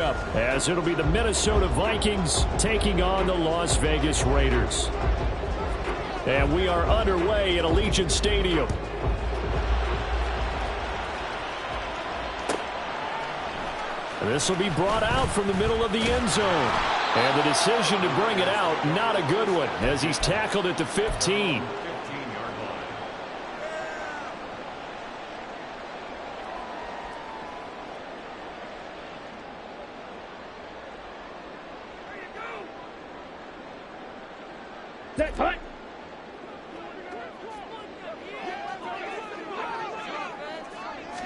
As it'll be the Minnesota Vikings taking on the Las Vegas Raiders. And we are underway at Allegiant Stadium. This will be brought out from the middle of the end zone. And the decision to bring it out, not a good one, as he's tackled at the 15.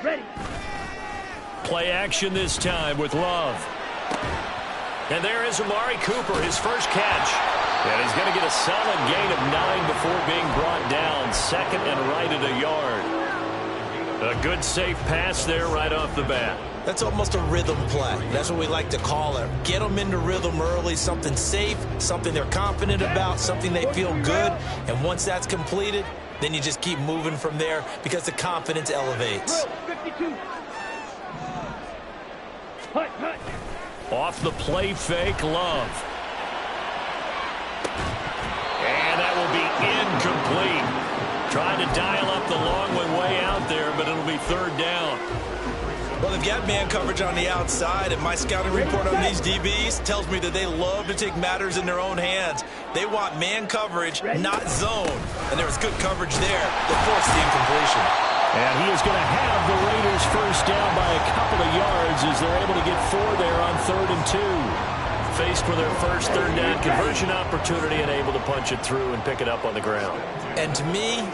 Ready. Play action this time with Love. And there is Amari Cooper, his first catch. And he's going to get a solid gain of 9 before being brought down. Second and right at a yard. A good safe pass there right off the bat. That's almost a rhythm play. That's what we like to call it. Get them into rhythm early, something safe, something they're confident about, something they feel good. And once that's completed, then you just keep moving from there because the confidence elevates. 52. Off the play fake, Love. And that will be incomplete. Trying to dial up the long one way out there, but it'll be third down. Well, they've got man coverage on the outside, and my scouting report on these DBs tells me that they love to take matters in their own hands. They want man coverage, not zone. And there was good coverage there that forced the incompletion. And he is going to have the Raiders first down by a couple of yards as they're able to get 4 there on 3rd and 2. Faced with their first third down conversion opportunity and able to punch it through and pick it up on the ground. And to me,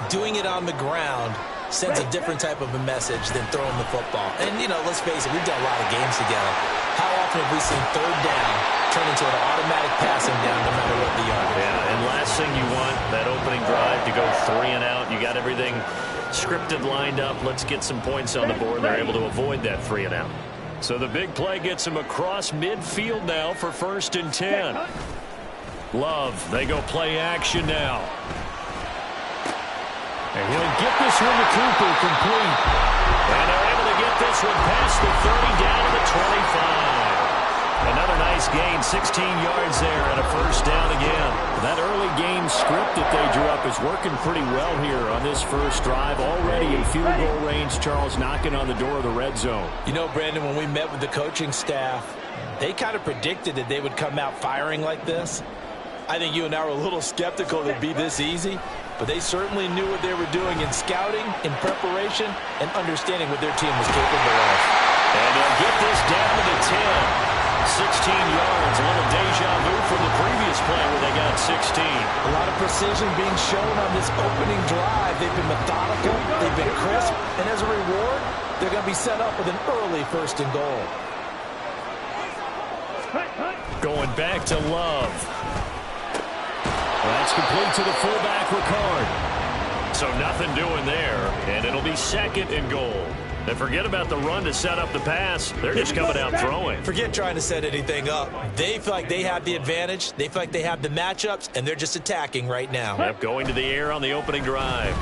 doing it on the ground sends a different type of a message than throwing the football. And, you know, let's face it, we've done a lot of games together. How often have we seen third down turn into an automatic passing down no matter what the yard is? Yeah, and last thing you want, that opening drive to go 3 and out. You got everything scripted, lined up. Let's get some points on the board. They're able to avoid that 3 and out. So the big play gets him across midfield now for 1st and 10. Love, they go play action now. And he'll get this one to Cooper, complete. And they're able to get this one past the 30 down to the 25. Another nice gain, 16 yards there and a first down again. That early game script that they drew up is working pretty well here on this first drive. Already in field goal range, Charles, knocking on the door of the red zone. You know, Brandon, when we met with the coaching staff, they kind of predicted that they would come out firing like this. I think you and I were a little skeptical that it'd be this easy, but they certainly knew what they were doing in scouting, in preparation, and understanding what their team was capable of. And they'll get this down to the 10. 16 yards, a little deja vu from the previous play where they got 16. A lot of precision being shown on this opening drive. They've been methodical, they've been crisp, and as a reward, they're going to be set up with an early 1st and goal. Going back to Love. That's complete to the fullback, Ricard. So nothing doing there, and it'll be 2nd and goal. And forget about the run to set up the pass. They're just coming out throwing. Forget trying to set anything up. They feel like they have the advantage. They feel like they have the matchups, and they're just attacking right now. Yep, going to the air on the opening drive.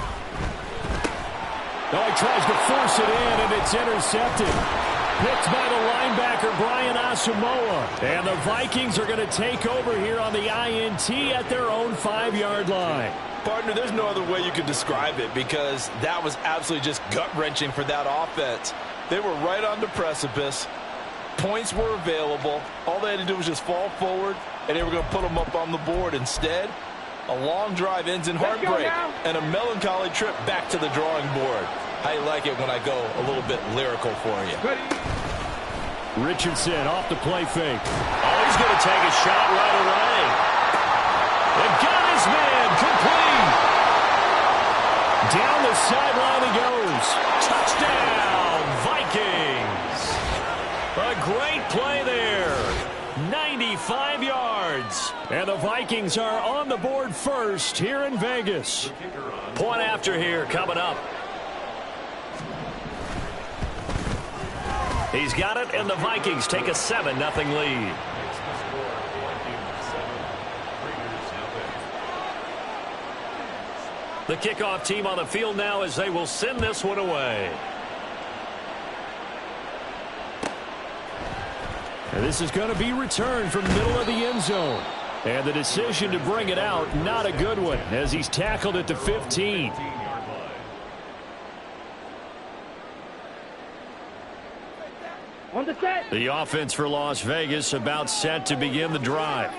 Oh, he tries to force it in, and it's intercepted. Picked by the linebacker, Brian Asamoah. And the Vikings are going to take over here on the INT at their own 5-yard line. Partner, there's no other way you could describe it because that was absolutely just gut-wrenching for that offense. They were right on the precipice. Points were available. All they had to do was just fall forward, and they were going to put them up on the board. Instead, a long drive ends in heartbreak and a melancholy trip back to the drawing board. I like it when I go a little bit lyrical for you. Richardson off the play fake. Oh, he's going to take a shot right away. And got his man complete. Down the sideline he goes. Touchdown, Vikings. A great play there. 95 yards. And the Vikings are on the board first here in Vegas. Point after here coming up. He's got it, and the Vikings take a 7-0 lead. The kickoff team on the field now as they will send this one away. And this is going to be returned from the middle of the end zone. And the decision to bring it out, not a good one, as he's tackled at the 15. On the set. The offense for Las Vegas about set to begin the drive.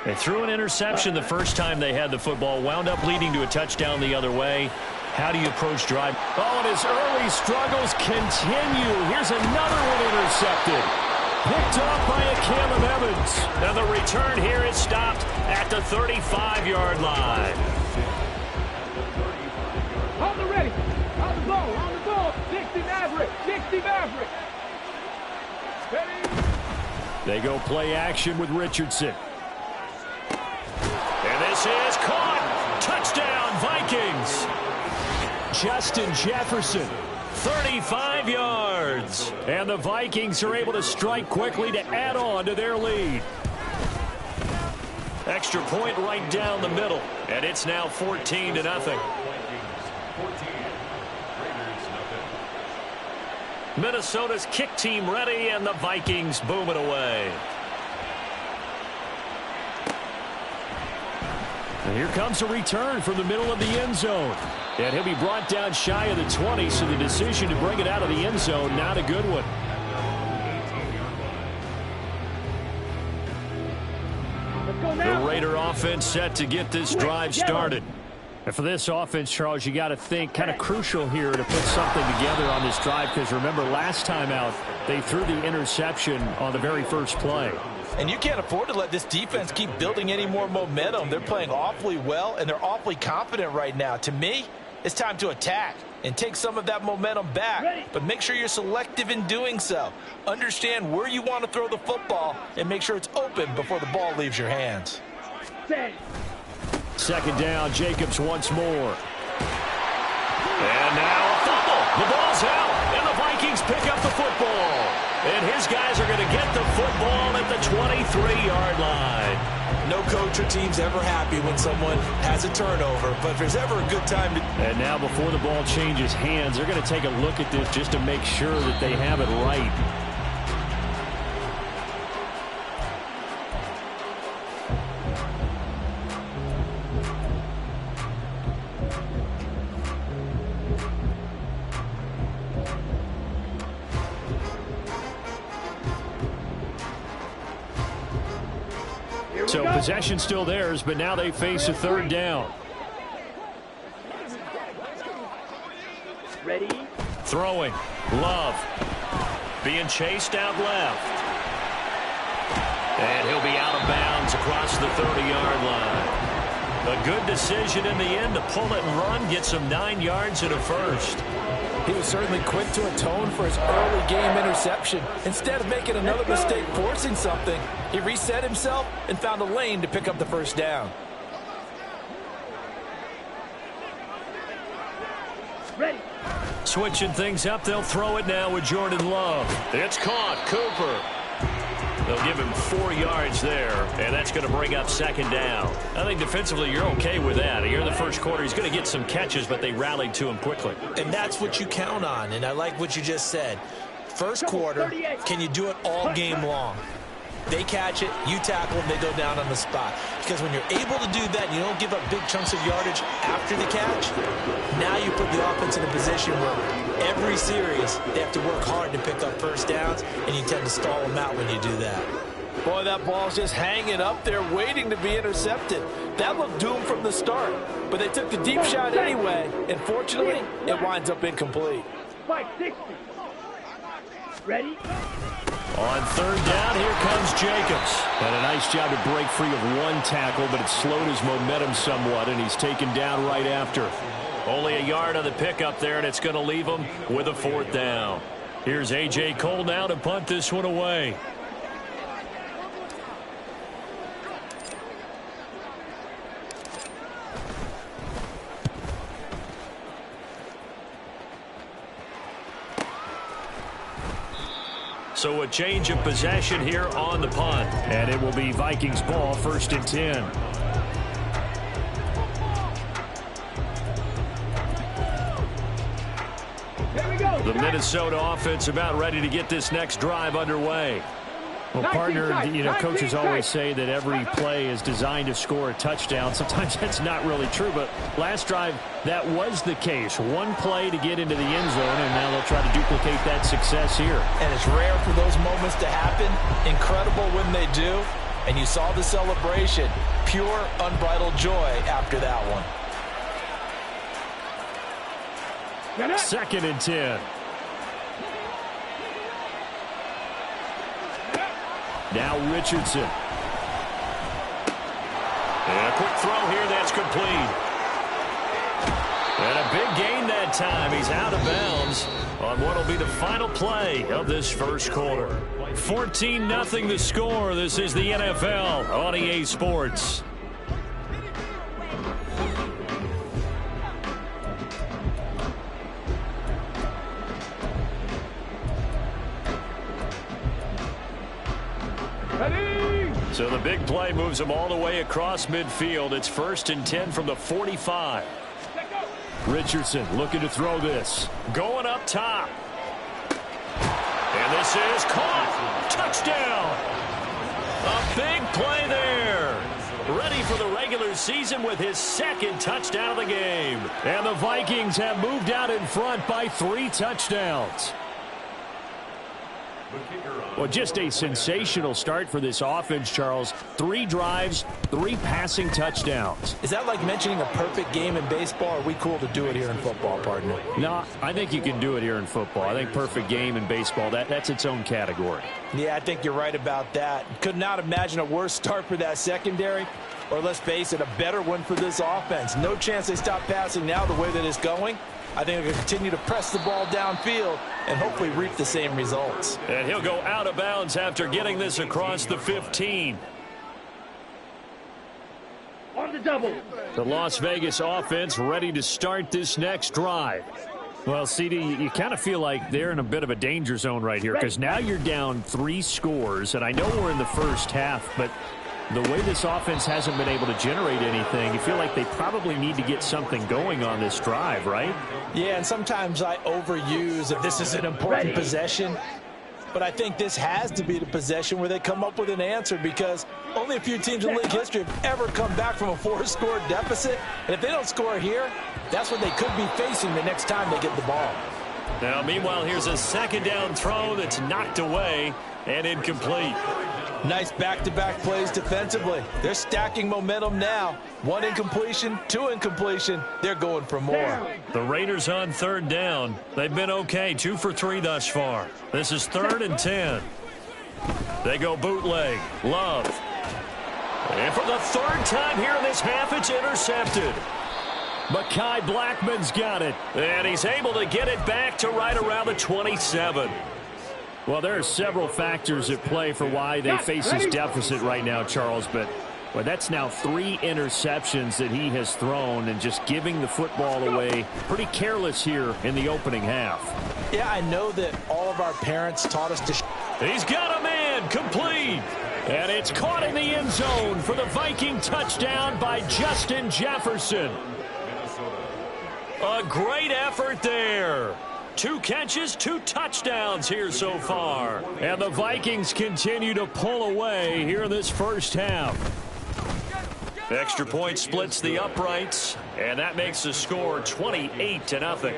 They threw an interception the first time they had the football, wound up leading to a touchdown the other way. How do you approach drive? Oh, and his early struggles continue. Here's another one intercepted. Picked off by a Caleb Evans. And the return here is stopped at the 35-yard line. On the ready. On the ball. On the ball. 60 Maverick. 60 Maverick. Ready. They go play action with Richardson. And this is caught. Touchdown, Vikings. Justin Jefferson, 35 yards. And the Vikings are able to strike quickly to add on to their lead. Extra point right down the middle. And it's now 14-0. Minnesota's kick team ready, and the Vikings boom it away. And here comes a return from the middle of the end zone. And he'll be brought down shy of the 20, so the decision to bring it out of the end zone, not a good one. The Raider offense set to get this drive started. And for this offense, Charles, you got to think kind of crucial here to put something together on this drive, because remember, last time out, they threw the interception on the very first play. And you can't afford to let this defense keep building any more momentum. They're playing awfully well, and they're awfully confident right now. To me, it's time to attack and take some of that momentum back. But make sure you're selective in doing so. Understand where you want to throw the football and make sure it's open before the ball leaves your hands. Second down, Jacobs once more. And now a fumble. The ball's out, and the Vikings pick up the football. And his guys are going to get the football at the 23-yard line. No coach or team's ever happy when someone has a turnover, but if there's ever a good time to... And now before the ball changes hands, they're going to take a look at this just to make sure that they have it right. So possession still theirs, but now they face a third down. Ready. Throwing. Love. Being chased out left. And he'll be out of bounds across the 30-yard line. A good decision in the end to pull it and run, get some 9 yards and a first. He was certainly quick to atone for his early game interception. Instead of making another mistake forcing something, he reset himself and found a lane to pick up the first down. Ready. Switching things up, they'll throw it now with Jordan Love. It's caught. Cooper. They'll give him 4 yards there, and that's going to bring up second down. I think defensively you're okay with that. Here in the first quarter, he's going to get some catches, but they rallied to him quickly. And that's what you count on, and I like what you just said. First quarter, can you do it all game long? They catch it, you tackle them, they go down on the spot. Because when you're able to do that, you don't give up big chunks of yardage after the catch, now you put the offense in a position where every series they have to work hard to pick up first downs, and you tend to stall them out when you do that. Boy, that ball's just hanging up there waiting to be intercepted. That looked doomed from the start, but they took the deep shot anyway, and fortunately, it winds up incomplete. 560. Ready. On third down, here comes Jacobs. And a nice job to break free of one tackle, but it slowed his momentum somewhat, and he's taken down right after. Only a yard on the pickup there, and it's going to leave him with a fourth down. Here's A.J. Cole now to punt this one away. So a change of possession here on the punt. And it will be Vikings ball, 1st and 10. Here we go. The Minnesota offense about ready to get this next drive underway. Well, partner, coaches always say that every play is designed to score a touchdown. Sometimes that's not really true, but last drive, that was the case. One play to get into the end zone, and now they'll try to duplicate that success here. And it's rare for those moments to happen. Incredible when they do. And you saw the celebration. Pure, unbridled joy after that one. 2nd and 10. Now Richardson. And a quick throw here that's complete. And a big gain that time. He's out of bounds on what will be the final play of this first quarter. 14-0 the score. This is the NFL on EA Sports. So the big play moves them all the way across midfield. It's 1st and 10 from the 45. Richardson looking to throw this. Going up top. And this is caught. Touchdown. A big play there. Ready for the regular season with his 2nd touchdown of the game. And the Vikings have moved out in front by 3 touchdowns. Well, just a sensational start for this offense, Charles. 3 drives, 3 passing touchdowns. Is that like mentioning a perfect game in baseball? Or are we cool to do it here in football, partner? No, I think you can do it here in football. I think perfect game in baseball, that's its own category. Yeah, I think you're right about that. Could not imagine a worse start for that secondary. Or let's face it, a better one for this offense. No chance they stop passing now the way that it's going. I think they'll continue to press the ball downfield and hopefully reap the same results. And he'll go out of bounds after getting this across the 15. On the double. The Las Vegas offense ready to start this next drive. Well, CD, you kind of feel like they're in a bit of a danger zone right here because now you're down 3 scores, and I know we're in the first half, but the way this offense hasn't been able to generate anything, you feel like they probably need to get something going on this drive, right? Yeah, and sometimes I overuse if this is an important possession. But I think this has to be the possession where they come up with an answer because only a few teams in league history have ever come back from a 4-score deficit. And if they don't score here, that's what they could be facing the next time they get the ball. Now, meanwhile, here's a 2nd down throw that's knocked away and incomplete. Nice back-to-back plays defensively. They're stacking momentum now. 1 incompletion, 2 incompletion. They're going for more. The Raiders on 3rd down. They've been okay, 2 for 3 thus far. This is 3rd and 10. They go bootleg. Love. And for the 3rd time here in this half, it's intercepted. Mekhi Blackman's got it. And he's able to get it back to right around the 27. Well, there are several factors at play for why they face this deficit right now, Charles, but well, that's now 3 interceptions that he has thrown and just giving the football away pretty careless here in the opening half. Yeah, I know that all of our parents taught us to... He's got a man, complete. And it's caught in the end zone for the Viking touchdown by Justin Jefferson. A great effort there. 2 catches, 2 touchdowns here so far. And the Vikings continue to pull away here in this first half. Extra point splits the uprights, and that makes the score 28-0.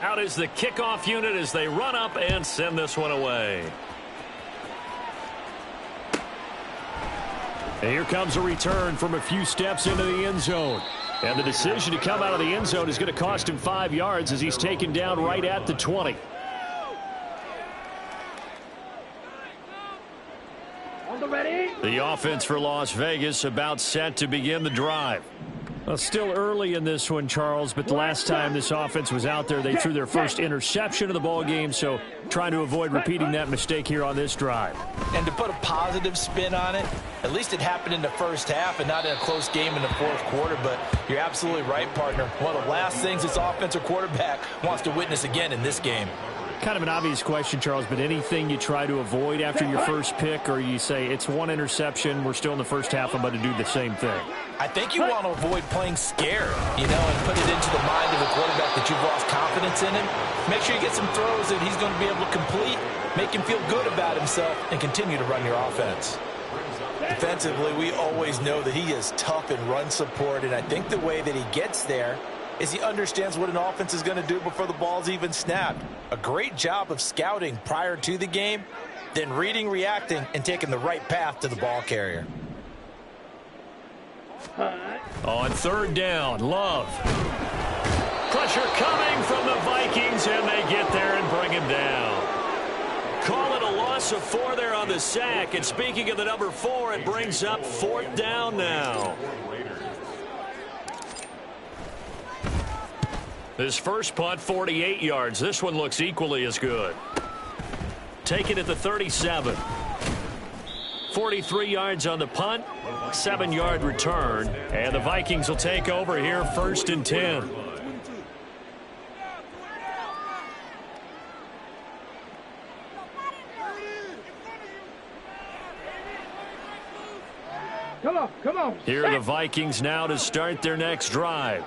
Out is the kickoff unit as they run up and send this one away. And here comes a return from a few steps into the end zone. And the decision to come out of the end zone is going to cost him 5 yards as he's taken down right at the 20. On the ready. The offense for Las Vegas about set to begin the drive. Well, still early in this one, Charles, but the last time this offense was out there, they threw their first interception of the ball game, so trying to avoid repeating that mistake here on this drive. And to put a positive spin on it, at least it happened in the first half and not in a close game in the 4th quarter, but you're absolutely right, partner. One of the last things this offensive quarterback wants to witness again in this game. Kind of an obvious question, Charles, but anything you try to avoid after your first pick, or you say it's one interception, we're still in the first half, I'm going to do the same thing? I think you want to avoid playing scared, and put it into the mind of the quarterback that you've lost confidence in him. Make sure you get some throws that he's going to be able to complete, make him feel good about himself, and continue to run your offense. Defensively, we always know that he is tough in run support, and I think the way that he gets there is he understands what an offense is going to do before the ball's even snapped. A great job of scouting prior to the game, then reading, reacting, and taking the right path to the ball carrier. On third down, Love. Pressure coming from the Vikings, and they get there and bring him down. Call it a loss of 4 there on the sack. And speaking of the number 4, it brings up 4th down now. His first punt, 48 yards. This one looks equally as good. Take it at the 37. 43 yards on the punt, 7-yard return. And the Vikings will take over here, 1st and 10. Come on. Here are the Vikings now to start their next drive.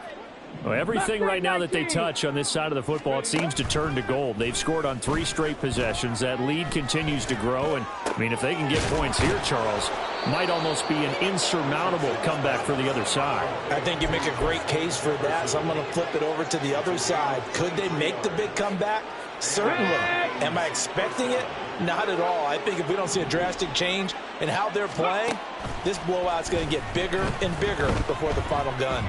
Well, everything right now that they touch on this side of the football, it seems to turn to gold. They've scored on 3 straight possessions. That lead continues to grow. And, if they can get points here, Charles, might almost be an insurmountable comeback for the other side. I think you make a great case for that, so I'm going to flip it over to the other side. Could they make the big comeback? Certainly. Am I expecting it? Not at all. I think if we don't see a drastic change in how they're playing, this blowout's going to get bigger and bigger before the final gun.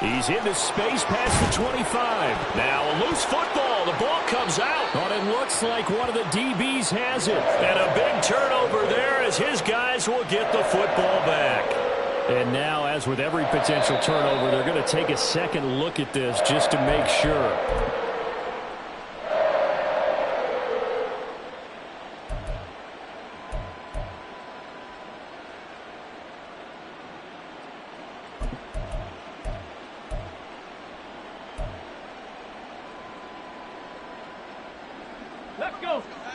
He's into space past the 25. Now a loose football. The ball comes out. But it looks like one of the DBs has it. And a big turnover there as his guys will get the football back. And now, as with every potential turnover, they're going to take a second look at this just to make sure.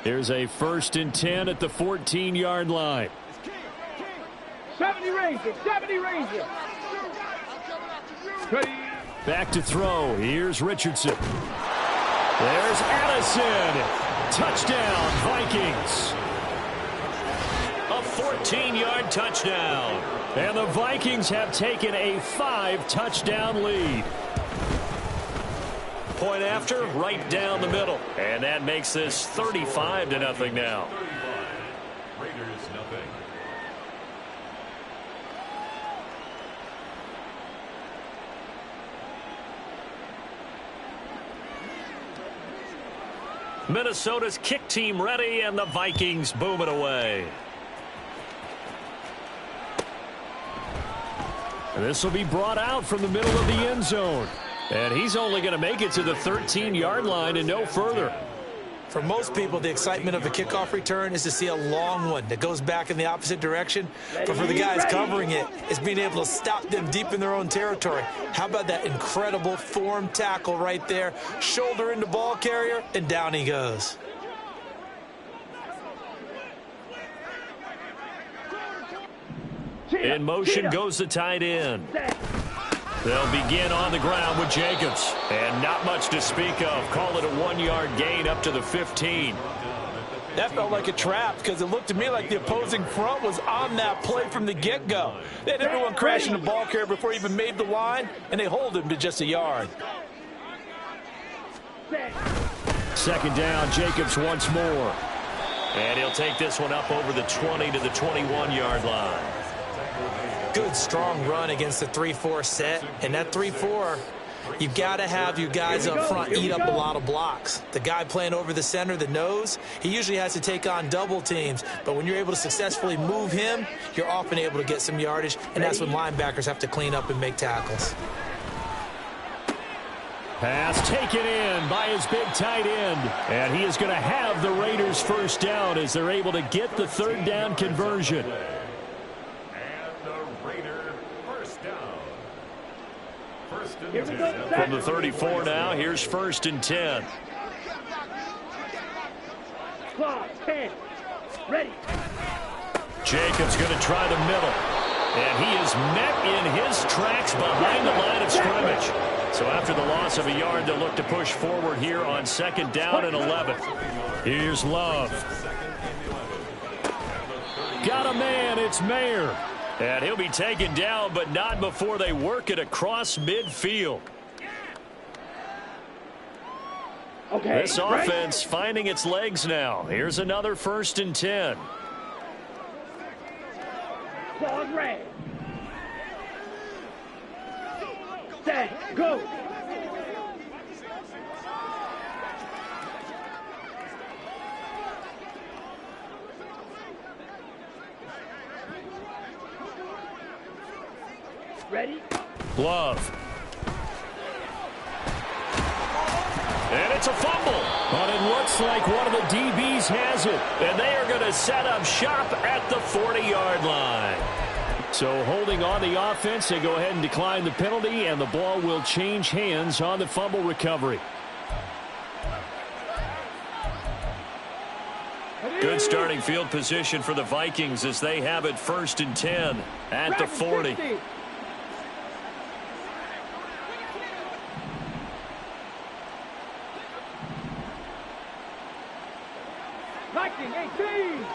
Here's a 1st and 10 at the 14-yard line. 70 Rangers. Back to throw. Here's Richardson. There's Addison. Touchdown, Vikings. A 14-yard touchdown. And the Vikings have taken a 5-touchdown lead. Point after, right down the middle. And that makes this 35-0 now. Raiders nothing. Minnesota's kick team ready, and the Vikings boom it away. This will be brought out from the middle of the end zone. And he's only going to make it to the 13-yard line and no further. For most people, the excitement of a kickoff return is to see a long one that goes back in the opposite direction. But for the guys covering it, it's being able to stop them deep in their own territory. How about that incredible form tackle right there? Shoulder into ball carrier, and down he goes. In motion goes the tight end. They'll begin on the ground with Jacobs. And not much to speak of. Call it a 1-yard gain up to the 15. That felt like a trap because it looked to me like the opposing front was on that play from the get-go. They had everyone crashing the ball carrier before he even made the line, and they hold him to just a yard. 2nd down, Jacobs once more. And he'll take this one up over the 20 to the 21-yard line. Good, strong run against the 3-4 set. And that 3-4, you've got to have your guys up front eat up a lot of blocks. The guy playing over the center, the nose, he usually has to take on double teams. But when you're able to successfully move him, you're often able to get some yardage. And that's when linebackers have to clean up and make tackles. Pass taken in by his big tight end. And he is going to have the Raiders first down as they're able to get the 3rd down conversion. From the 34 now, here's 1st and 10. clock. 10. Ready. Jacobs going to try the middle. And he is met in his tracks behind the line of scrimmage. So after the loss of a yard, they'll look to push forward here on 2nd down and 11. Here's Love. Got a man, it's Mayer. And he'll be taken down, but not before they work it across midfield. Okay. This offense finding its legs now. Here's another 1st and 10. Ball red. Set. Go. Ready? Love. And it's a fumble. But it looks like one of the DBs has it. And they are going to set up shop at the 40-yard line. So holding on the offense, they go ahead and decline the penalty, and the ball will change hands on the fumble recovery. Good starting field position for the Vikings as they have it 1st and 10 at the 40. 19-18.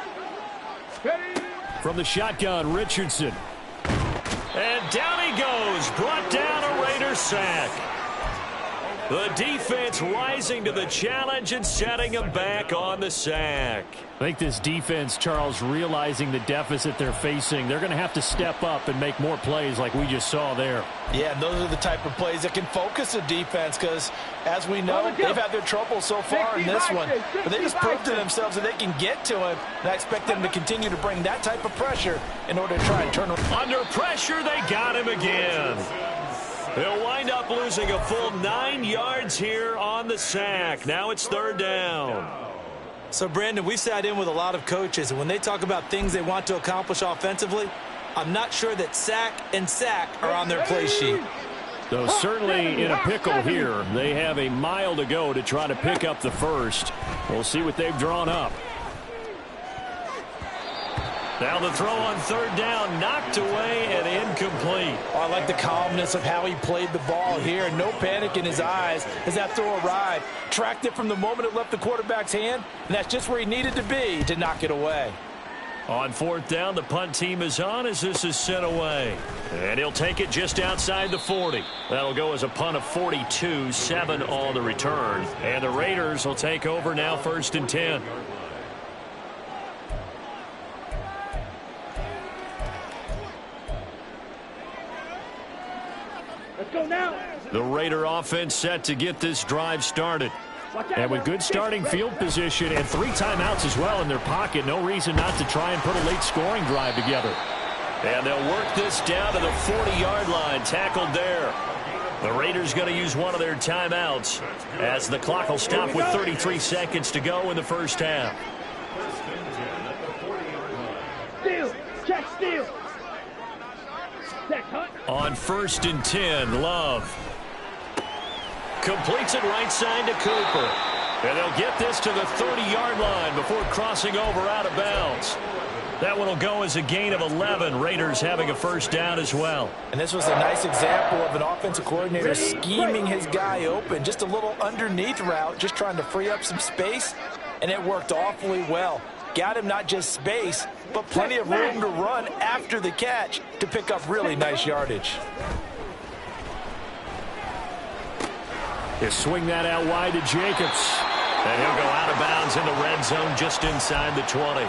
From the shotgun, Richardson. And down he goes. Brought down a Raiders sack. The defense rising to the challenge and setting him back on the sack. I think this defense, Charles, realizing the deficit they're facing, they're going to have to step up and make more plays like we just saw there. Yeah, those are the type of plays that can focus a defense because, as we know, they've had their trouble so far in this one. But they just proved to themselves that they can get to it. And I expect them to continue to bring that type of pressure in order to try and turn around. Under pressure, they got him again. They'll wind up losing a full 9 yards here on the sack. Now it's 3rd down. So, Brandon, we sat in with a lot of coaches, and when they talk about things they want to accomplish offensively, I'm not sure that sack and sack are on their play sheet. Though certainly in a pickle here. They have a mile to go to try to pick up the first. We'll see what they've drawn up. Now the throw on 3rd down, knocked away and incomplete. Oh, I like the calmness of how he played the ball here. No panic in his eyes as that throw arrived. Tracked it from the moment it left the quarterback's hand, and that's just where he needed to be to knock it away. On 4th down, the punt team is on as this is sent away. And he'll take it just outside the 40. That'll go as a punt of 42, 7 on the return. And the Raiders will take over now 1st and 10. Let's go now. The Raider offense set to get this drive started. And with good starting field position and 3 timeouts as well in their pocket, no reason not to try and put a late scoring drive together. And they'll work this down to the 40-yard line, tackled there. The Raiders going to use one of their timeouts as the clock will stop with 33 seconds to go in the first half. Steal. Check steal. On 1st and 10, Love completes it right side to Cooper. And they'll get this to the 30-yard line before crossing over out of bounds. That one will go as a gain of 11. Raiders having a 1st down as well. And this was a nice example of an offensive coordinator scheming his guy open. Just a little underneath route, just trying to free up some space, and it worked awfully well. Got him not just space, but plenty of room to run after the catch to pick up really nice yardage. They swing that out wide to Jacobs. And he'll go out of bounds in the red zone just inside the 20.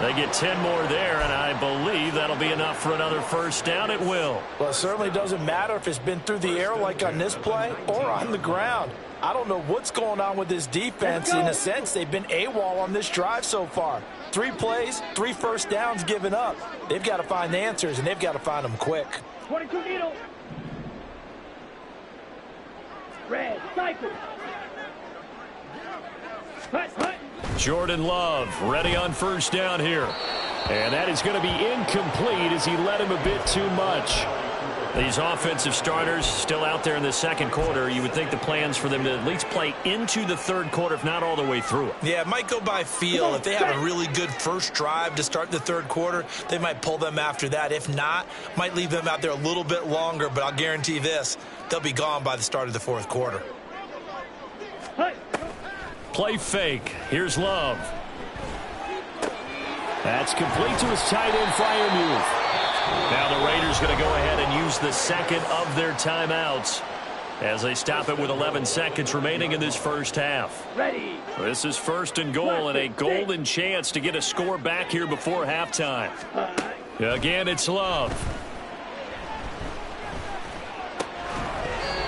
They get 10 more there, and I believe that'll be enough for another 1st down. It will. Well, it certainly doesn't matter if it's been through the air like on this play or on the ground. I don't know what's going on with this defense. In a sense, they've been AWOL on this drive so far. 3 plays, 3 1st downs given up. They've got to find the answers, and they've got to find them quick. 22 needle. Red, cycle. Hut, hut. Jordan Love ready on 1st down here. And that is going to be incomplete as he led him a bit too much. These offensive starters still out there in the second quarter. You would think the plans for them to at least play into the third quarter, if not all the way through it. Yeah, it might go by feel. If they have a really good first drive to start the third quarter, they might pull them after that. If not, might leave them out there a little bit longer, but I'll guarantee this, they'll be gone by the start of the fourth quarter. Play fake. Here's Love. That's complete to his tight end Freiermuth. Now the Raiders going to go ahead and use the second of their timeouts as they stop it with 11 seconds remaining in this first half. Ready. This is first and goal and a golden chance to get a score back here before halftime. Again, it's Love.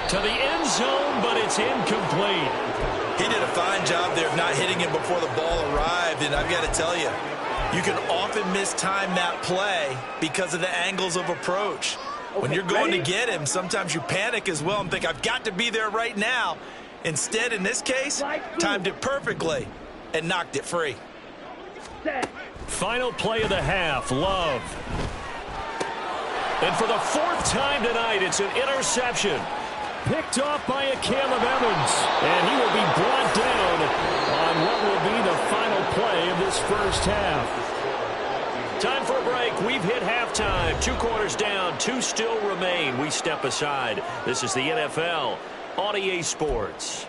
To the end zone, but it's incomplete. He did a fine job there of not hitting him before the ball arrived, and I've got to tell you, you can often mistime that play because of the angles of approach. When you're going to get him, sometimes you panic as well and think, I've got to be there right now. Instead, in this case, timed it perfectly and knocked it free. Final play of the half, Love. And for the fourth time tonight, it's an interception. Picked off by Caleb Evans. And he will be brought down on what will be the final play of this first half. Time for a break. We've hit halftime. 2 quarters down. 2 still remain. We step aside. This is the NFL on EA Sports.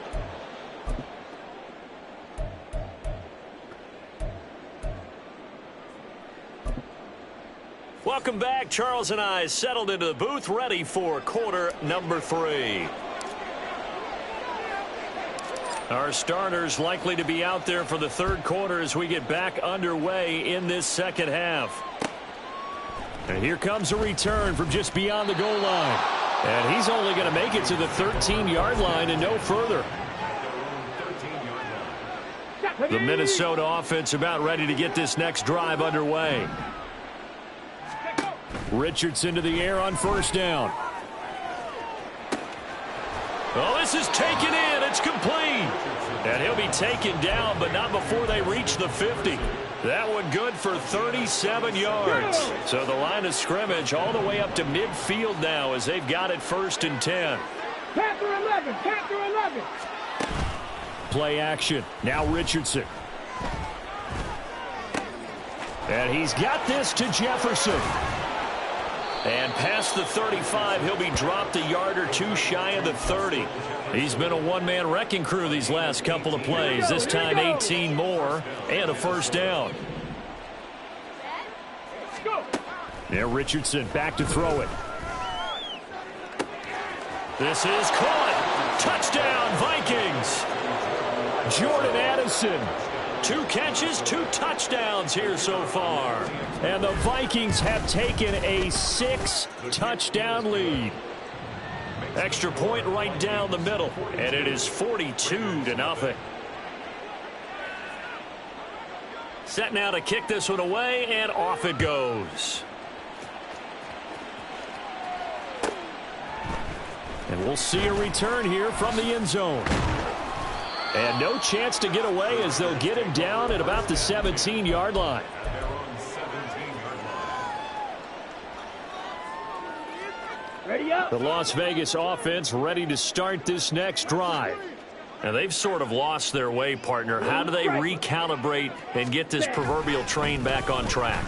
Welcome back. Charles and I settled into the booth, ready for quarter number 3. Our starters likely to be out there for the third quarter as we get back underway in this second half. And here comes a return from just beyond the goal line. And he's only going to make it to the 13-yard line and no further. The Minnesota offense about ready to get this next drive underway. Richardson to the air on first down. Oh, this is taken in. It's complete. And he'll be taken down, but not before they reach the 50. That one good for 37 yards. So the line of scrimmage all the way up to midfield now as they've got it first and 10. Panther 11. Panther 11. Play action. Now Richardson. And he's got this to Jefferson. And past the 35, he'll be dropped a yard or 2 shy of the 30. He's been a one-man wrecking crew these last couple of plays. This time 18 more and a first down. Now Richardson back to throw it. This is caught. Touchdown, Vikings. Jordan Addison. 2 catches, 2 touchdowns here so far. And the Vikings have taken a 6-touchdown lead. Extra point right down the middle. And it is 42-0. Set now to kick this one away, and off it goes. And we'll see a return here from the end zone. And no chance to get away as they'll get him down at about the 17-yard line. Ready up. The Las Vegas offense ready to start this next drive. And they've sort of lost their way, partner. How do they recalibrate and get this proverbial train back on track?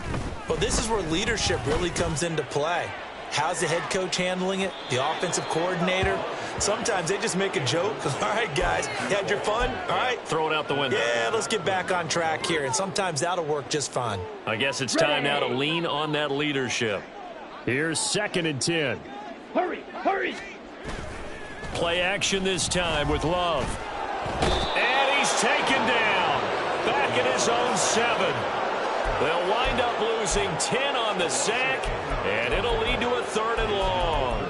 Well, this is where leadership really comes into play. How's the head coach handling it? The offensive coordinator? Sometimes they just make a joke. All right, guys, you had your fun? All right. Throw it out the window. Yeah, let's get back on track here. And sometimes that'll work just fine. I guess it's time now to lean on that leadership. Here's 2nd and 10. Hurry, hurry. Play action this time with Love. And he's taken down. Back at his own 7. They'll wind up losing 10 on the sack, and it'll lead to a 3rd and long.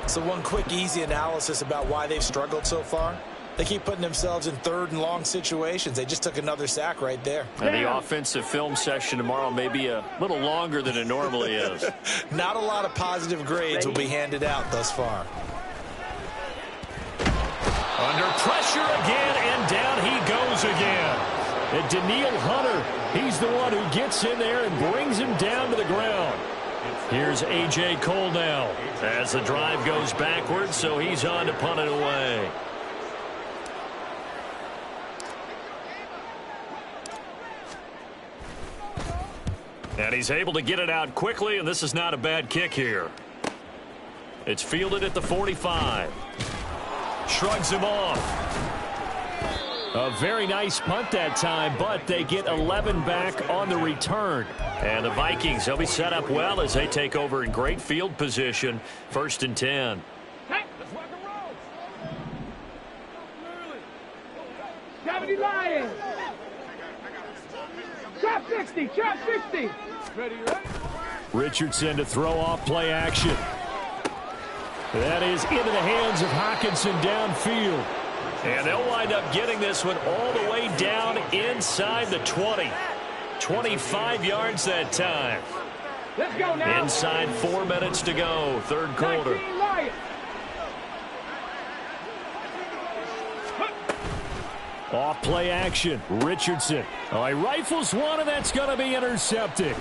So one quick, easy analysis about why they've struggled so far. They keep putting themselves in 3rd and long situations. They just took another sack right there. And the offensive film session tomorrow may be a little longer than it normally is. Not a lot of positive grades will be handed out thus far. Under pressure again, and down he goes again. And Danielle Hunter, he's the one who gets in there and brings him down to the ground. Here's A.J. Cole now as the drive goes backwards, so he's on to punt it away. And he's able to get it out quickly, and this is not a bad kick here. It's fielded at the 45. Shrugs him off. A very nice punt that time, but they get 11 back on the return. And the Vikings, they'll be set up well as they take over in great field position. 1st and 10. Hey, let's rock and roll. 70 Lions. Trap 60, trap 60. Ready, right? Richardson to throw off play action. That is into the hands of Hockenson downfield. And they'll wind up getting this one all the way down inside the 20. 25 yards that time. Let's go now. Inside 4 minutes to go, 3rd quarter. 19 Lions. Off play action, Richardson. Oh, he rifles one, and that's going to be intercepted.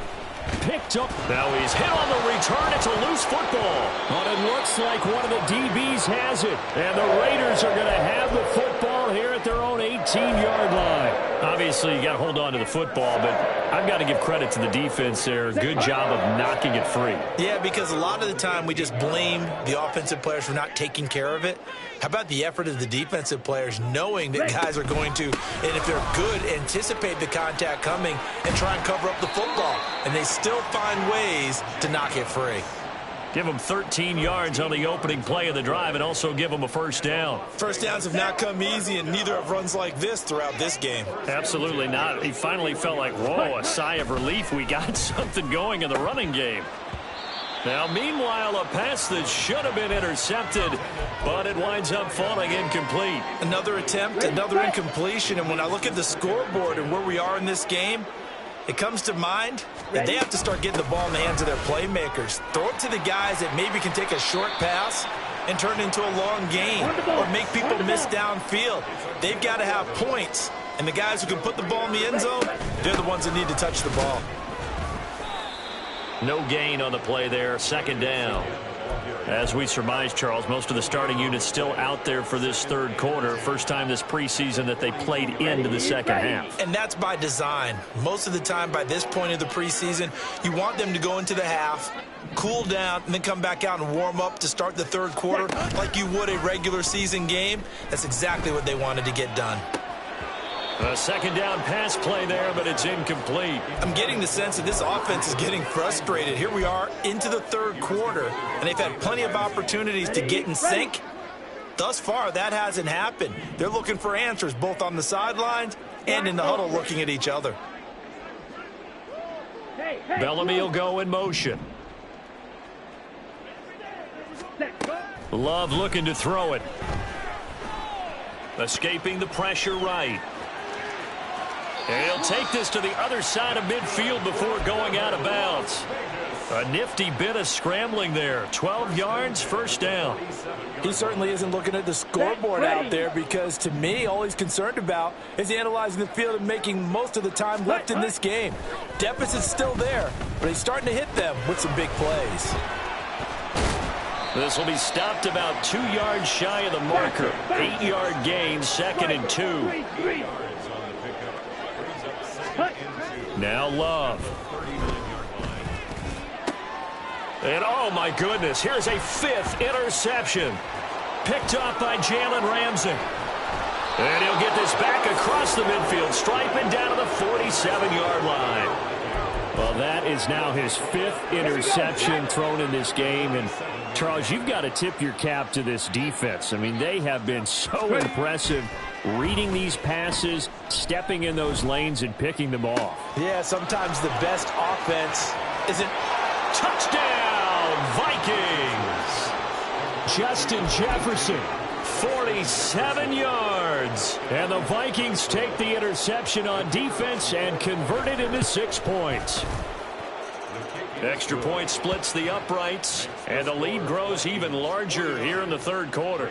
Picked up. Now he's hit on the return. It's a loose football. But it looks like one of the DBs has it. And the Raiders are going to have the football here at their own 18-yard line. Obviously, you got to hold on to the football, but I've got to give credit to the defense there. Good job of knocking it free. Yeah, because a lot of the time we just blame the offensive players for not taking care of it. How about the effort of the defensive players knowing that guys are going to, and if they're good, anticipate the contact coming and try and cover up the football. And they still find ways to knock it free. Give them 13 yards on the opening play of the drive and also give them a 1st down. First downs have not come easy, and neither have runs like this throughout this game. Absolutely not. He finally felt like, whoa, a sigh of relief. We got something going in the running game. Now, meanwhile, a pass that should have been intercepted, but it winds up falling incomplete. Another attempt, another incompletion, and when I look at the scoreboard and where we are in this game, it comes to mind that they have to start getting the ball in the hands of their playmakers. Throw it to the guys that maybe can take a short pass and turn it into a long gain or make people miss downfield. They've got to have points, and the guys who can put the ball in the end zone, they're the ones that need to touch the ball. No gain on the play there, 2nd down. As we surmised, Charles, most of the starting units still out there for this 3rd quarter. First time this preseason that they played into the 2nd half. And that's by design. Most of the time by this point of the preseason, you want them to go into the half, cool down, and then come back out and warm up to start the 3rd quarter like you would a regular season game. That's exactly what they wanted to get done. A 2nd down pass play there, but it's incomplete. I'm getting the sense that this offense is getting frustrated. Here we are into the 3rd quarter, and they've had plenty of opportunities to get in sync. Thus far, that hasn't happened. They're looking for answers both on the sidelines and in the huddle looking at each other. Bellamy will go in motion. Love looking to throw it. Escaping the pressure right. And he'll take this to the other side of midfield before going out of bounds. A nifty bit of scrambling there. 12 yards, 1st down. He certainly isn't looking at the scoreboard out there because, to me, all he's concerned about is analyzing the field and making most of the time left in this game. Deficit's still there, but he's starting to hit them with some big plays. This will be stopped about 2 yards shy of the marker. 8-yard gain, 2nd and 2. Now Love. And oh my goodness, here's a 5th interception. Picked off by Jalen Ramsey. And he'll get this back across the midfield, striping down to the 47-yard line. Well, that is now his 5th interception thrown in this game. And Charles, you've got to tip your cap to this defense. I mean, they have been so impressive reading these passes, stepping in those lanes, and picking them off. Yeah, sometimes the best offense isn't. Touchdown, Vikings! Justin Jefferson, 47 yards. And the Vikings take the interception on defense and convert it into 6 points. Extra point splits the uprights, and the lead grows even larger here in the 3rd quarter.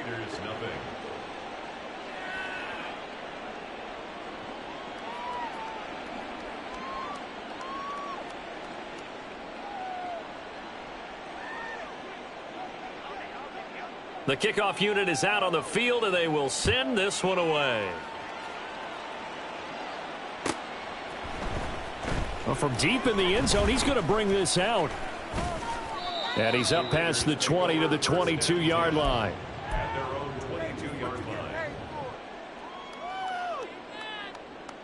The kickoff unit is out on the field, and they will send this one away. Well, from deep in the end zone, he's going to bring this out. And he's up past the 20 to the 22-yard line. At their own 22-yard line.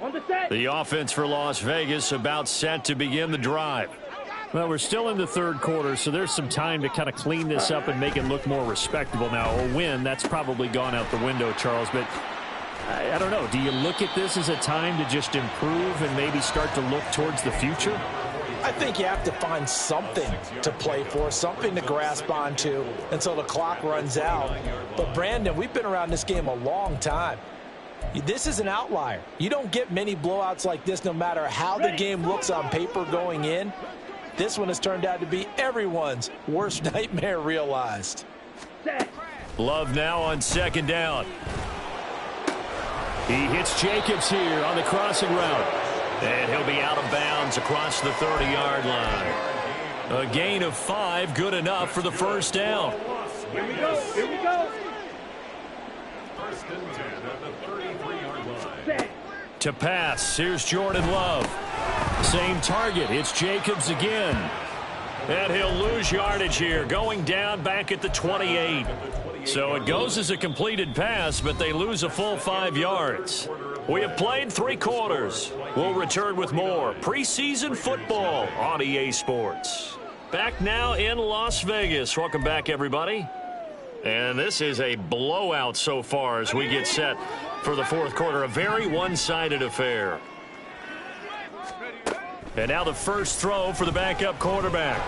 On the set. The offense for Las Vegas about set to begin the drive. Well, we're still in the third quarter, so there's some time to kind of clean this up and make it look more respectable. Now, a win, that's probably gone out the window, Charles, but I don't know. Do you look at this as a time to just improve and maybe start to look towards the future? I think you have to find something to play for, something to grasp onto until the clock runs out. But, Brandon, we've been around this game a long time. This is an outlier. You don't get many blowouts like this no matter how the game looks on paper going in. This one has turned out to be everyone's worst nightmare realized. Love now on second down. He hits Jacobs here on the crossing route. And he'll be out of bounds across the 30-yard line. A gain of 5, good enough for the first down. Here we go. Here we go. First and 10 at the 33-yard line. Set. To pass, here's Jordan Love. Same target, it's Jacobs again. And he'll lose yardage here, going down back at the 28. So it goes as a completed pass, but they lose a full 5 yards. We have played 3 quarters. We'll return with more preseason football on EA Sports. Back now in Las Vegas. Welcome back, everybody. And this is a blowout so far as we get set for the fourth quarter. A very one-sided affair. And now the first throw for the backup quarterback.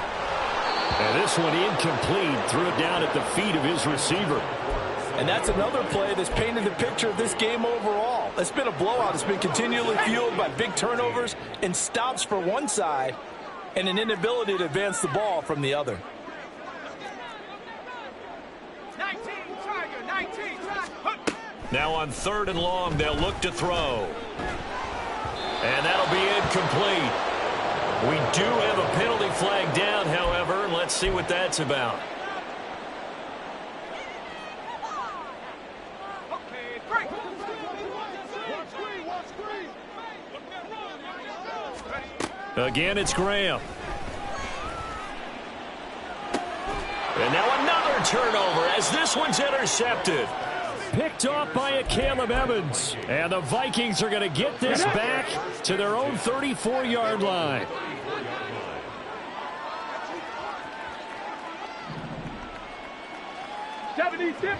And this one incomplete. Threw it down at the feet of his receiver. And that's another play that's painted the picture of this game overall. It's been a blowout. It's been continually fueled by big turnovers and stops for one side and an inability to advance the ball from the other. 19, Tiger, 19, Tiger. Now on third and long, they'll look to throw. And that'll be incomplete. We do have a penalty flag down, however, and let's see what that's about. Again, it's Graham. And now another turnover as this one's intercepted. Picked off by a Caleb Evans. And the Vikings are going to get this back to their own 34-yard line.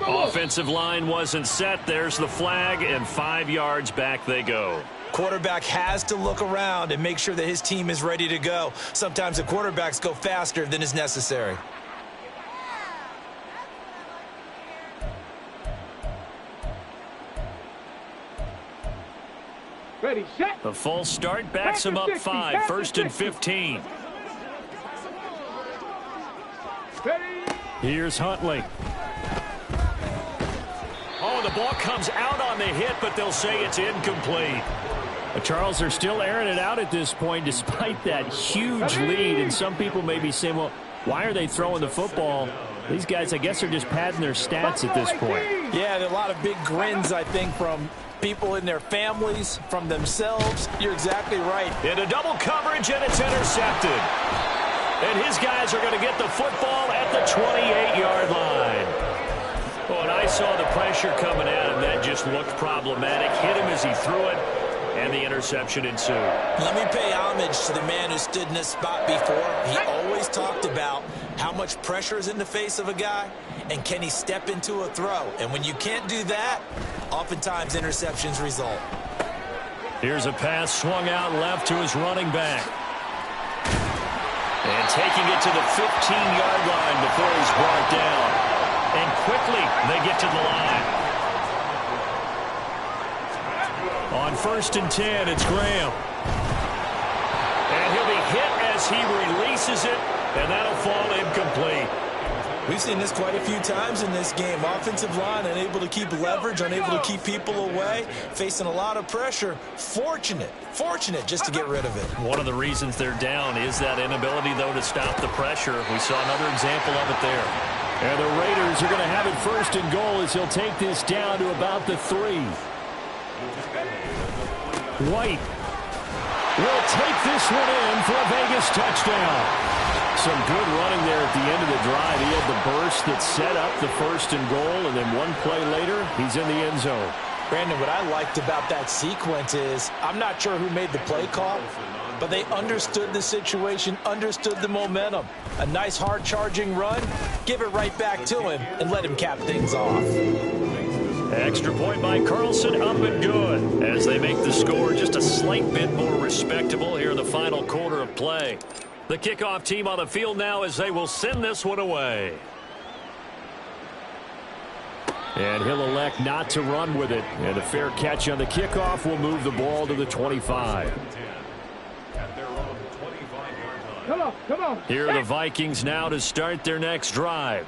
Offensive line wasn't set. There's the flag, and 5 yards back they go. Quarterback has to look around and make sure that his team is ready to go. Sometimes the quarterbacks go faster than is necessary. Ready, set. The false start backs him up 5. First and 15. Ready. Here's Huntley. Oh, the ball comes out on the hit, but they'll say it's incomplete. Charles, they're still airing it out at this point despite that huge lead. And some people may be saying, well, why are they throwing the football? These guys, I guess, are just padding their stats at this point. Yeah, there are a lot of big grins, I think, from people in their families, from themselves. You're exactly right. Into double coverage, and it's intercepted. And his guys are going to get the football at the 28-yard line. Oh, and I saw the pressure coming at him. That just looked problematic. Hit him as he threw it, and the interception ensued. Let me pay homage to the man who stood in this spot before. He always talked about how much pressure is in the face of a guy, and can he step into a throw. And when you can't do that, oftentimes interceptions result. Here's a pass swung out left to his running back. And taking it to the 15-yard line before he's brought down. And quickly, they get to the line. On first and 10, it's Graham. And he'll be hit as he releases it, and that'll fall incomplete. We've seen this quite a few times in this game. Offensive line unable to keep leverage, unable to keep people away, facing a lot of pressure. Fortunate just to get rid of it. One of the reasons they're down is that inability, though, to stop the pressure. We saw another example of it there. And the Raiders are going to have it first and goal as he'll take this down to about the 3. White will take this one in for a Vegas touchdown. Some good running there at the end of the drive. He had the burst that set up the first and goal, and then one play later, he's in the end zone. Brandon, what I liked about that sequence is I'm not sure who made the play call, but they understood the situation, understood the momentum. A nice hard-charging run, give it right back to him, and let him cap things off. Extra point by Carlson, up and good, as they make the score just a slight bit more respectable here in the final quarter of play. The kickoff team on the field now as they will send this one away. And he'll elect not to run with it. And a fair catch on the kickoff will move the ball to the 25. Come on. Here are the Vikings now to start their next drive.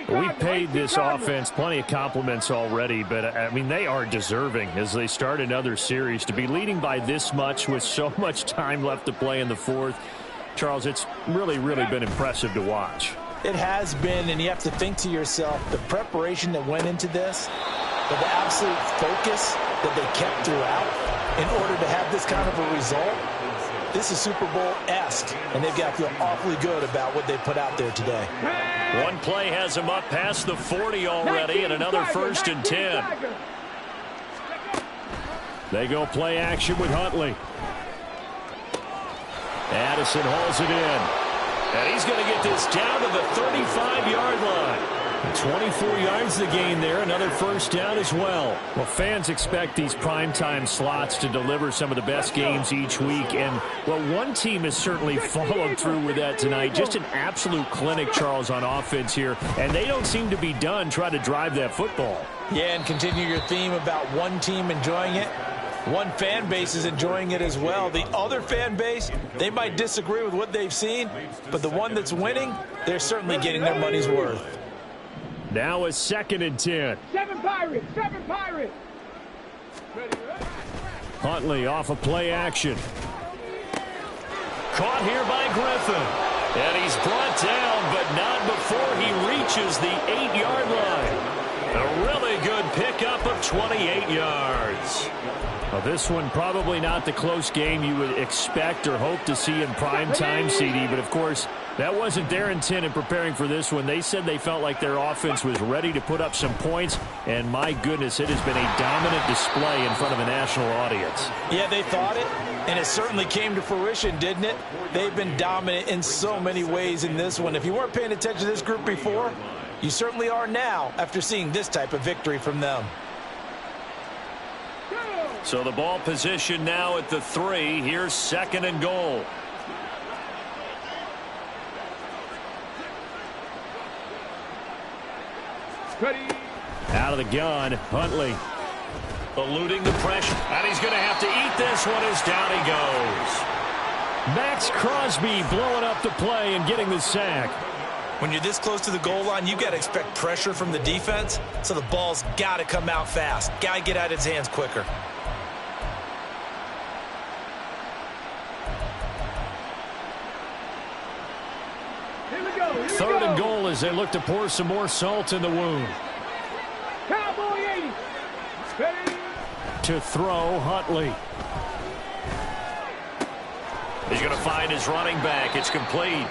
We paid this offense plenty of compliments already, but, I mean, they are deserving as they start another series. To be leading by this much with so much time left to play in the fourth, Charles, it's really been impressive to watch. It has been, and you have to think to yourself, the preparation that went into this, but the absolute focus that they kept throughout in order to have this kind of a result. This is Super Bowl-esque, and they've got to feel awfully good about what they put out there today. One play has them up past the 40 already, and another first and 10. They go play action with Huntley. Addison hauls it in. And he's going to get this down to the 35-yard line. 24 yards the gain there. Another first down as well. Well, fans expect these primetime slots to deliver some of the best games each week. And, well, one team has certainly followed through with that tonight. Just an absolute clinic, Charles, on offense here. And they don't seem to be done trying to drive that football. Yeah, and continue your theme about one team enjoying it. One fan base is enjoying it as well. The other fan base, they might disagree with what they've seen, but the one that's winning, they're certainly getting their money's worth. Now a 2nd and 10. 7 Pirates. Huntley off of play action. Caught here by Griffin. And he's brought down, but not before he reaches the 8-yard line. A really good pickup of 28 yards. Well, this one probably not the close game you would expect or hope to see in prime time, CD, but of course that wasn't their intent in preparing for this one. They said they felt like their offense was ready to put up some points, and my goodness, it has been a dominant display in front of a national audience. Yeah, they thought it, and it certainly came to fruition, didn't it? They've been dominant in so many ways in this one. If you weren't paying attention to this group before, you certainly are now after seeing this type of victory from them. So the ball position now at the 3. Here's 2nd and goal. Out of the gun, Huntley. Eluding the pressure. And he's going to have to eat this one as down he goes. Max Crosby blowing up the play and getting the sack. When you're this close to the goal line, you got to expect pressure from the defense, so the ball's got to come out fast. Got to get out of his hands quicker. Third and goal as they look to pour some more salt in the wound. Cowboy 80. Ready. To throw, Huntley. He's going to find his running back. It's complete.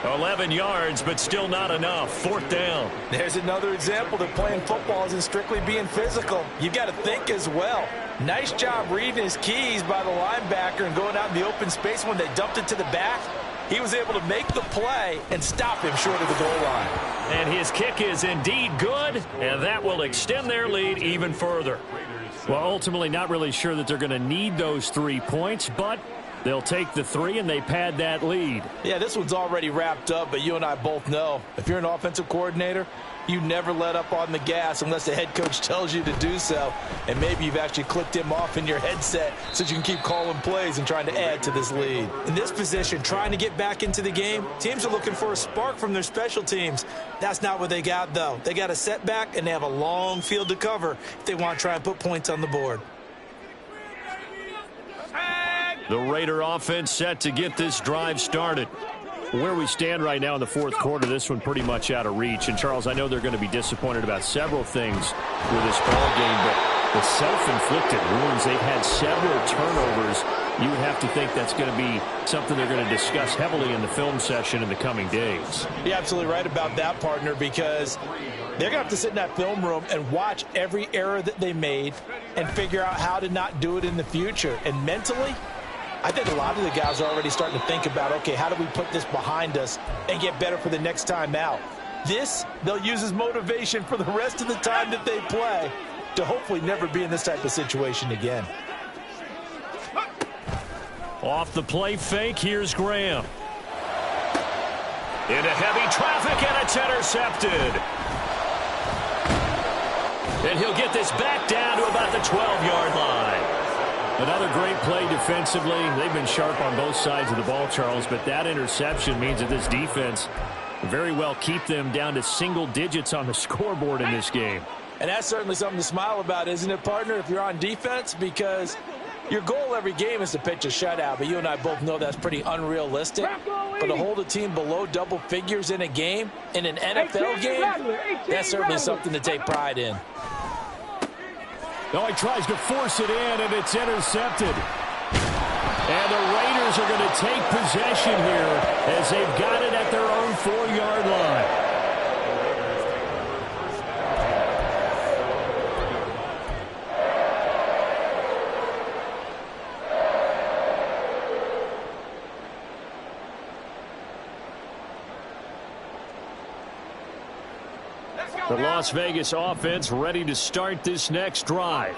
11 yards, but still not enough. 4th down. There's another example that playing football isn't strictly being physical. You've got to think as well. Nice job reading his keys by the linebacker and going out in the open space when they dumped it to the back. He was able to make the play and stop him short of the goal line. And his kick is indeed good, and that will extend their lead even further. Well, ultimately not really sure that they're going to need those 3 points, but they'll take the 3 and they pad that lead. Yeah, this one's already wrapped up, but you and I both know if you're an offensive coordinator, you never let up on the gas unless the head coach tells you to do so. And maybe you've actually clicked him off in your headset so you can keep calling plays and trying to add to this lead. In this position, trying to get back into the game, teams are looking for a spark from their special teams. That's not what they got, though. They got a setback, and they have a long field to cover if they want to try and put points on the board. The Raider offense set to get this drive started. Where we stand right now in the fourth quarter, this one pretty much out of reach. And, Charles, I know they're going to be disappointed about several things with this ball game, but the self-inflicted wounds, they've had several turnovers. You would have to think that's going to be something they're going to discuss heavily in the film session in the coming days. You're absolutely right about that, partner, because they're going to have to sit in that film room and watch every error that they made and figure out how to not do it in the future. And mentally, I think a lot of the guys are already starting to think about, okay, how do we put this behind us and get better for the next time out? This, they'll use as motivation for the rest of the time that they play to hopefully never be in this type of situation again. Off the play fake, here's Graham. Into heavy traffic, and it's intercepted. And he'll get this back down to about the 12-yard line. Another great play defensively. They've been sharp on both sides of the ball, Charles, but that interception means that this defense very well keep them down to single digits on the scoreboard in this game. And that's certainly something to smile about, isn't it, partner, if you're on defense? Because your goal every game is to pitch a shutout, but you and I both know that's pretty unrealistic. But to hold a team below double figures in a game, in an NFL game, that's certainly something to take pride in. No, he tries to force it in, and it's intercepted. And the Raiders are going to take possession here as they've got it at their own 4-yard line. The Las Vegas offense ready to start this next drive.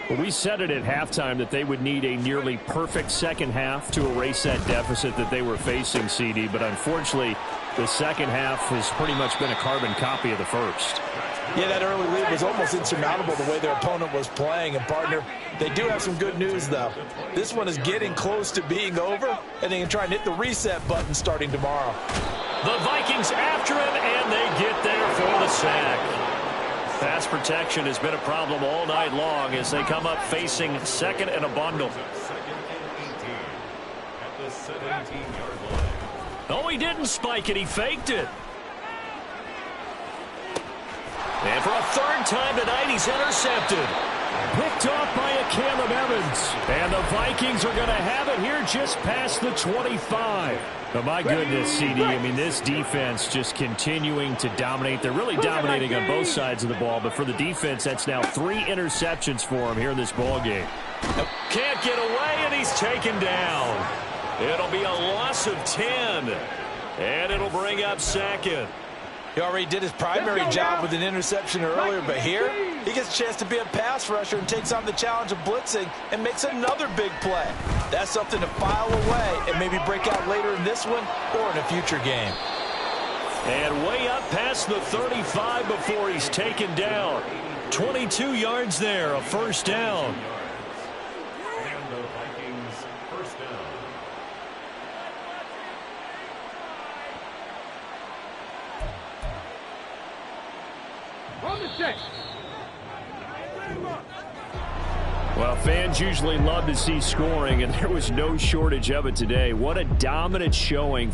Well, we said it at halftime that they would need a nearly perfect second half to erase that deficit that they were facing, CD. But unfortunately, the second half has pretty much been a carbon copy of the first. Yeah, that early lead was almost insurmountable the way their opponent was playing. And, partner, they do have some good news, though. This one is getting close to being over, and they can try and hit the reset button starting tomorrow. The Vikings after him, and they get there for the sack. Pass protection has been a problem all night long as they come up facing second and a bundle. Oh, he didn't spike it. He faked it. And for a third time tonight, he's intercepted. Picked off by a Caleb Evans. And the Vikings are going to have it here just past the 25. Oh, my goodness, CD. I mean, this defense just continuing to dominate. They're really dominating on both sides of the ball. But for the defense, that's now 3 interceptions for him here in this ball game. Can't get away, and he's taken down. It'll be a loss of 10. And it'll bring up second. He already did his primary job with an interception earlier, but here he gets a chance to be a pass rusher and takes on the challenge of blitzing and makes another big play. That's something to file away and maybe break out later in this one or in a future game. And way up past the 35 before he's taken down. 22 yards there, a first down. And the Vikings first down. On the check. Well, fans usually love to see scoring, and there was no shortage of it today. What a dominant showing